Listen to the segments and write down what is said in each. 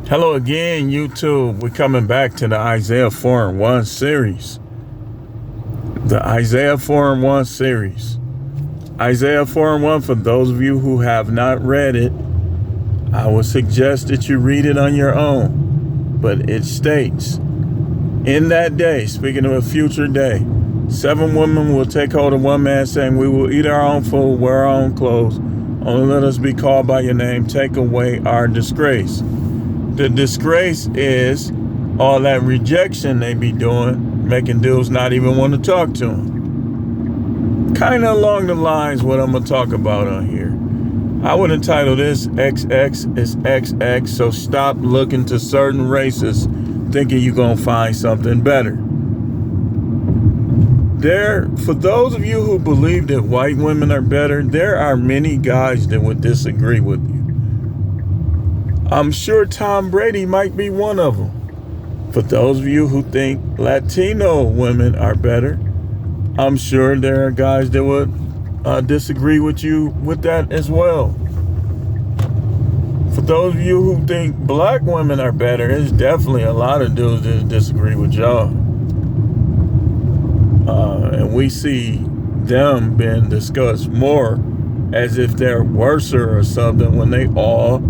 Hello again, YouTube. We're coming back to the Isaiah 4 and 1 series. The Isaiah 4 and 1 series. Isaiah 4 and 1, for those of you who have not read it, I would suggest that you read it on your own. But it states, in that day, speaking of a future day, 7 women will take hold of one man, saying, we will eat our own food, wear our own clothes. Only let us be called by your name. Take away our disgrace. The disgrace is all that rejection they be doing, making dudes not even want to talk to them. Kind of along the lines what I'm going to talk about on here. I would entitle this XX is XX, so stop looking to certain races thinking you're going to find something better. For those of you who believe that white women are better, there are many guys that would disagree with you. I'm sure Tom Brady might be one of them. For those of you who think Latino women are better, I'm sure there are guys that would disagree with you with that as well. For those of you who think black women are better, there's definitely a lot of dudes that disagree with y'all. And we see them being discussed more as if they're worser or something when they all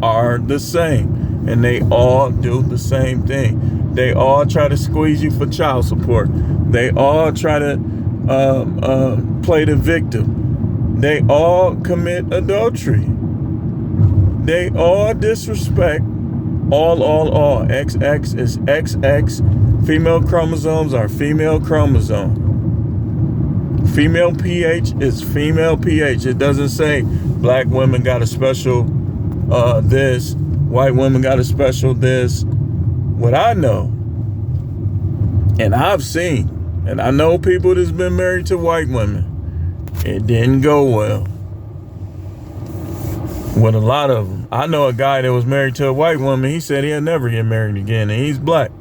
are the same, and they all do the same thing. They all try to squeeze you for child support. They all try to play the victim. They all commit adultery. They all disrespect. All. XX is XX. Female chromosomes are female chromosome. Female pH is female pH. It doesn't say black women got a special this, white women got a special this. What I know, and I've seen, and I know people that's been married to white women, it didn't go well with a lot of them. I know a guy that was married to a white woman. He said he'll never get married again, and he's black.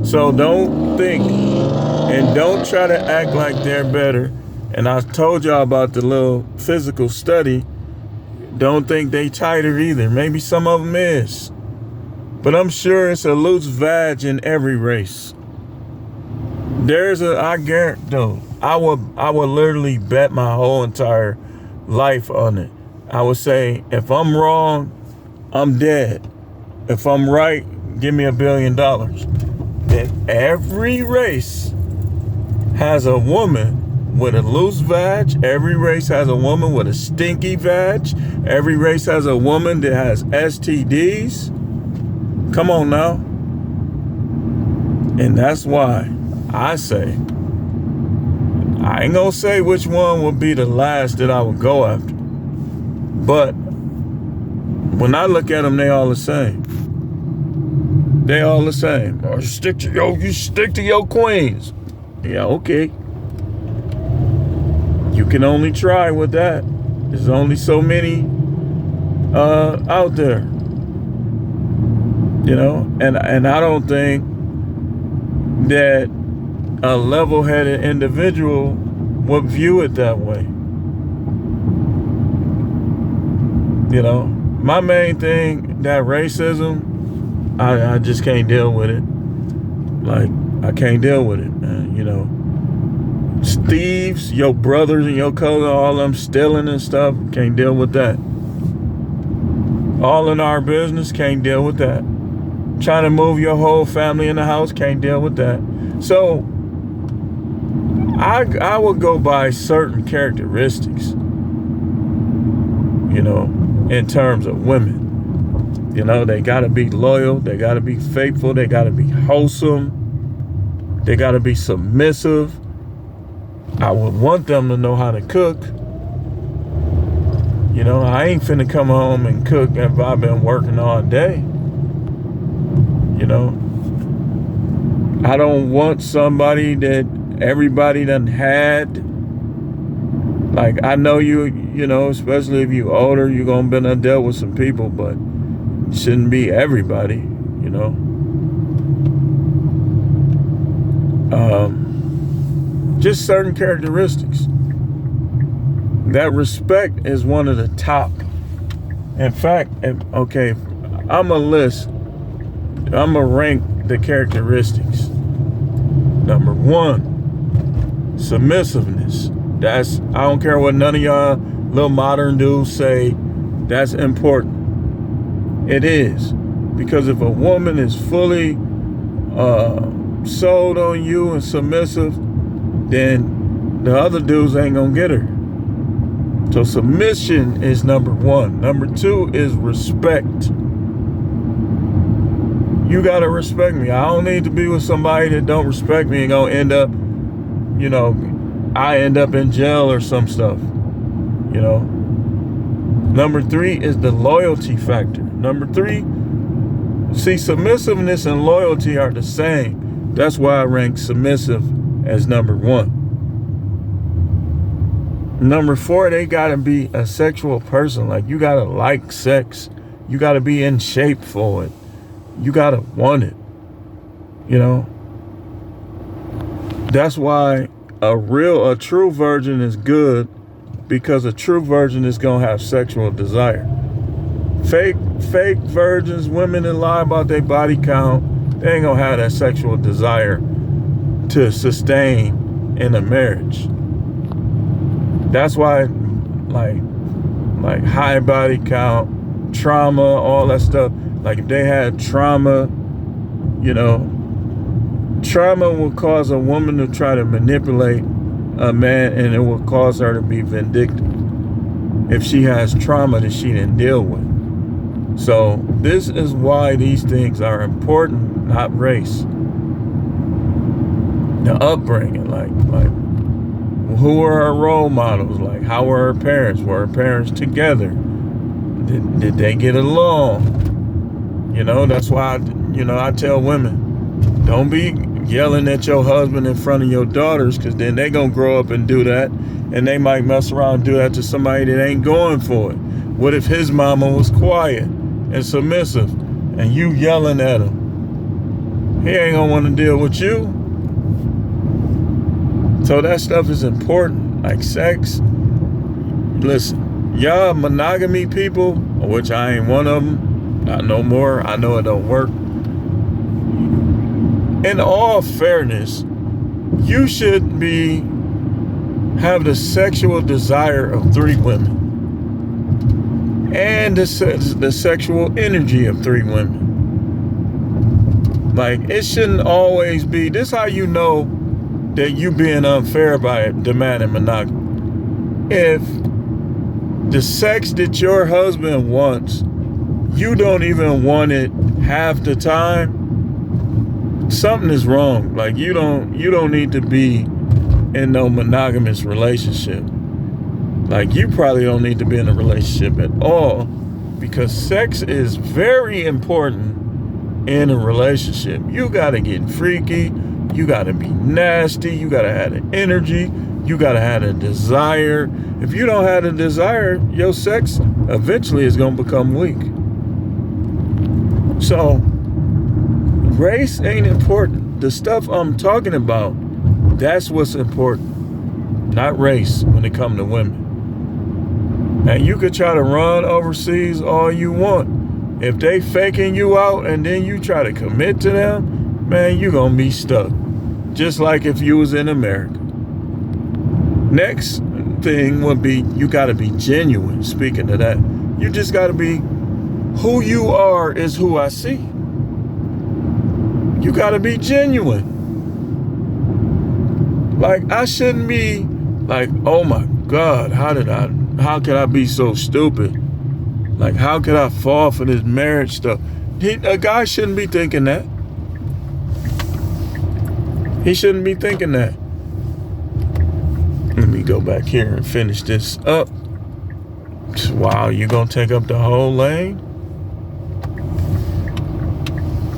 So don't think and don't try to act like they're better. And I told y'all about the little physical study. Don't think they tighter either. Maybe some of them is. But I'm sure it's a loose vag in every race. I guarantee, I would literally bet my whole entire life on it. I would say, if I'm wrong, I'm dead. If I'm right, give me $1 billion. That every race has a woman with a loose vag. Every race has a woman with a stinky vag. Every race has a woman that has STDs. Come on now. And that's why I say, I ain't gonna say which one would be the last that I would go after. But when I look at them, they all the same. They all the same. Or you stick to your queens. Yeah, okay. You can only try with that. There's only so many out there. You know, and I don't think that a level-headed individual would view it that way. You know, my main thing, that racism, I just can't deal with it. Like, I can't deal with it, man, you know. Thieves, your brothers and your cousins, all them stealing and stuff, can't deal with that. All in our business, can't deal with that. Trying to move your whole family in the house, can't deal with that. So, I would go by certain characteristics, you know, in terms of women. You know, they gotta be loyal, they gotta be faithful, they gotta be wholesome, they gotta be submissive. I would want them to know how to cook. You know, I ain't finna come home and cook if I've been working all day. You know, I don't want somebody that everybody done had. Like, I know you know, especially if you older, you're gonna be done dealt with some people, but it shouldn't be everybody, you know. Just certain characteristics. That respect is one of the top. In fact, okay, I'm a list I'm gonna rank the characteristics. Number 1, submissiveness. I don't care what none of y'all little modern dudes say, that's important. It is. Because if a woman is fully sold on you and submissive, then the other dudes ain't gonna get her. So submission is number 1. Number 2 is respect. You gotta respect me. I don't need to be with somebody that don't respect me and gonna end up, I end up in jail or some stuff. Number 3 is the loyalty factor. Number 3, see, submissiveness and loyalty are the same. That's why I rank submissive as number 1. Number 4, they gotta be a sexual person. Like, you gotta like sex. You gotta be in shape for it. You gotta want it. That's why a true virgin is good, because a true virgin is gonna have sexual desire. Fake virgins, women that lie about their body count, they ain't gonna have that sexual desire to sustain in a marriage. That's why, like high body count, trauma, all that stuff. Like, if they had trauma, trauma will cause a woman to try to manipulate a man, and it will cause her to be vindictive if she has trauma that she didn't deal with. So this is why these things are important, not race. The upbringing, like who were her role models? Like, how were her parents? Were her parents together? Did they get along? That's why I tell women, don't be yelling at your husband in front of your daughters, because then they gonna grow up and do that, and they might mess around and do that to somebody that ain't going for it. What if his mama was quiet and submissive, and you yelling at him? He ain't gonna want to deal with you. So that stuff is important. Like sex. Listen, y'all monogamy people, which I ain't one of them, not no more. I know it don't work. In all fairness, you should have the sexual desire of 3 women and the sexual energy of 3 women. Like, it shouldn't always be. This how you know that you being unfair by demanding monogamy. If the sex that your husband wants, you don't even want it half the time, something is wrong. Like, you don't need to be in no monogamous relationship. Like, you probably don't need to be in a relationship at all, because sex is very important in a relationship. You gotta get freaky, you gotta be nasty, you gotta have the energy, you gotta have a desire. If you don't have a desire, your sex eventually is gonna become weak. So race ain't important. The stuff I'm talking about, that's what's important, not race when it comes to women. Now, you could try to run overseas all you want. If they faking you out and then you try to commit to them, man, you gonna be stuck. Just like if you was in America. Next thing would be, you gotta be genuine. Speaking of that, you just gotta be, who you are is who I see. You gotta be genuine. Like, I shouldn't be like, oh my God, how could I be so stupid? Like, how could I fall for this marriage stuff? A guy shouldn't be thinking that. He shouldn't be thinking that. Let me go back here and finish this up. Wow, you gonna take up the whole lane?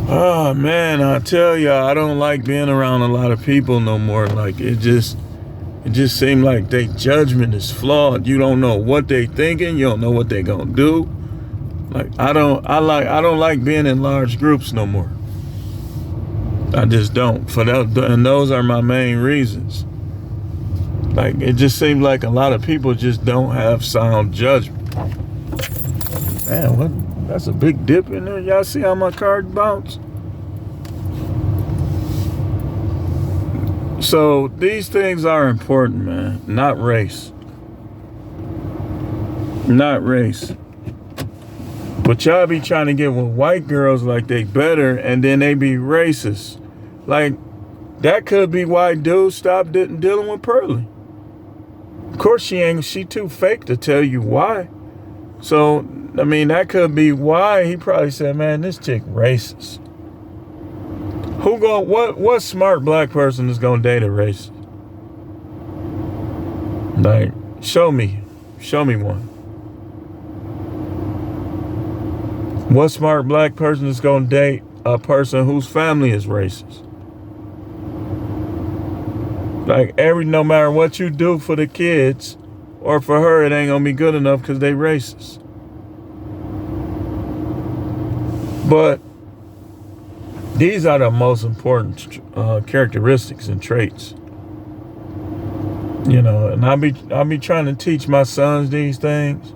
Oh man, I tell y'all, I don't like being around a lot of people no more. Like, it just seems like their judgment is flawed. You don't know what they thinking. You don't know what they gonna do. Like, I don't like being in large groups no more. I just don't. And those are my main reasons. Like, it just seems like a lot of people just don't have sound judgment. Man, what? That's a big dip in there. Y'all see how my card bounced? So these things are important, man. Not race. Not race. But y'all be trying to get with white girls like they better, and then they be racist. Like, that could be why dudes stopped dealing with Pearly. Of course she too fake to tell you why. So, I mean, that could be why he probably said, man, this chick racist. What smart black person is gonna date a racist? Like, show me one. What smart black person is gonna date a person whose family is racist? Like, no matter what you do for the kids or for her, it ain't gonna be good enough because they racist. But these are the most important characteristics and traits. You know, and I'll be trying to teach my sons these things.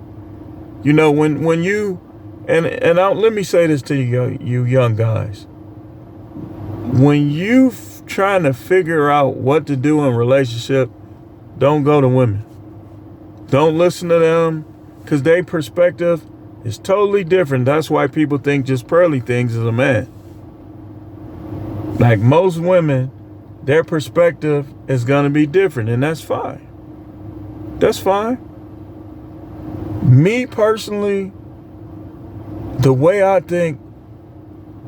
You know, when you let me say this to you young guys. When you trying to figure out what to do in a relationship, don't go to women. Don't listen to them, because their perspective is totally different. That's why people think just Pearly things is a man. Like, most women, their perspective is going to be different, and that's fine. That's fine. Me personally, the way I think,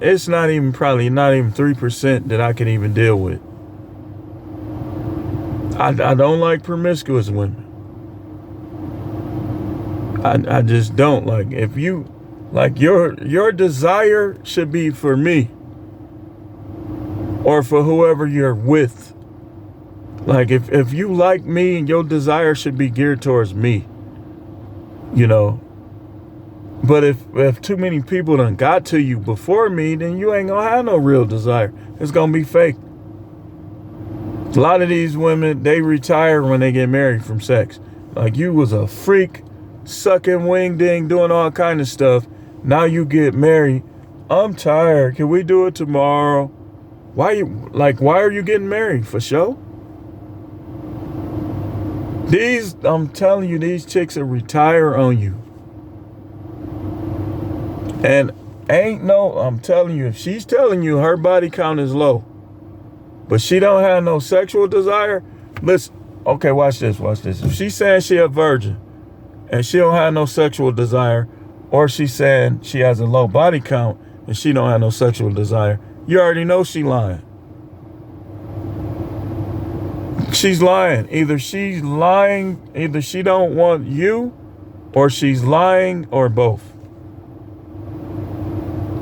it's probably not even 3% that I can even deal with. I don't like promiscuous women. I just don't. Like, if you, like, your desire should be for me or for whoever you're with. Like, if you like me, and your desire should be geared towards me, you know. But if too many people done got to you before me, then you ain't gonna have no real desire. It's gonna be fake. A lot of these women, they retire when they get married from sex. Like, you was a freak, sucking wing ding, doing all kind of stuff. Now you get married. I'm tired. Can we do it tomorrow? Why are you getting married? For show? I'm telling you, these chicks will retire on you. And I'm telling you, if she's telling you her body count is low, but she don't have no sexual desire, listen, okay, watch this. If she's saying she a virgin and she don't have no sexual desire, or she's saying she has a low body count and she don't have no sexual desire, you already know she lying. She's lying. Either she don't want you, or she's lying, or both.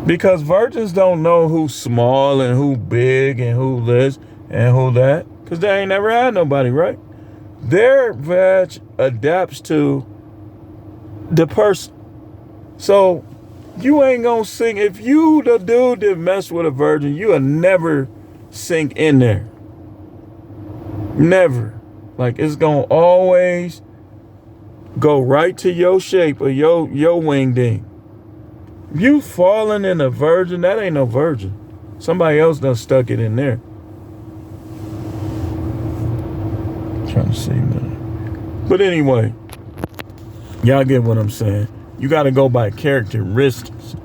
Because virgins don't know who's small and who big and who this and who that. Because they ain't never had nobody, right? Their veg adapts to the person. So you ain't gonna sink. If you, the dude that messed with a virgin, you'll never sink in there. Never. Like, it's gonna always go right to your shape or your wing ding. You falling in a virgin, that ain't no virgin. Somebody else done stuck it in there. Trying to see, man. But anyway, y'all get what I'm saying. You got to go by characteristics.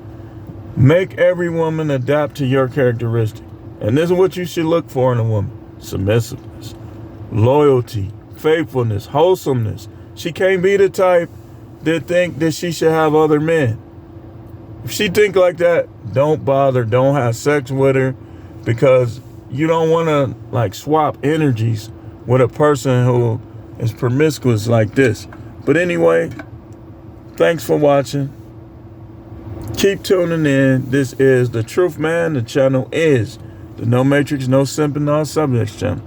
Make every woman adapt to your characteristic. And this is what you should look for in a woman. Submissiveness, loyalty, faithfulness, wholesomeness. She can't be the type that think that she should have other men. If she think like that, don't bother. Don't have sex with her, because you don't want to, like, swap energies with a person who is promiscuous like this. But anyway, thanks for watching. Keep tuning in. This is The Truth Man. The channel is the No Matrix, No Simping, No Subjects channel.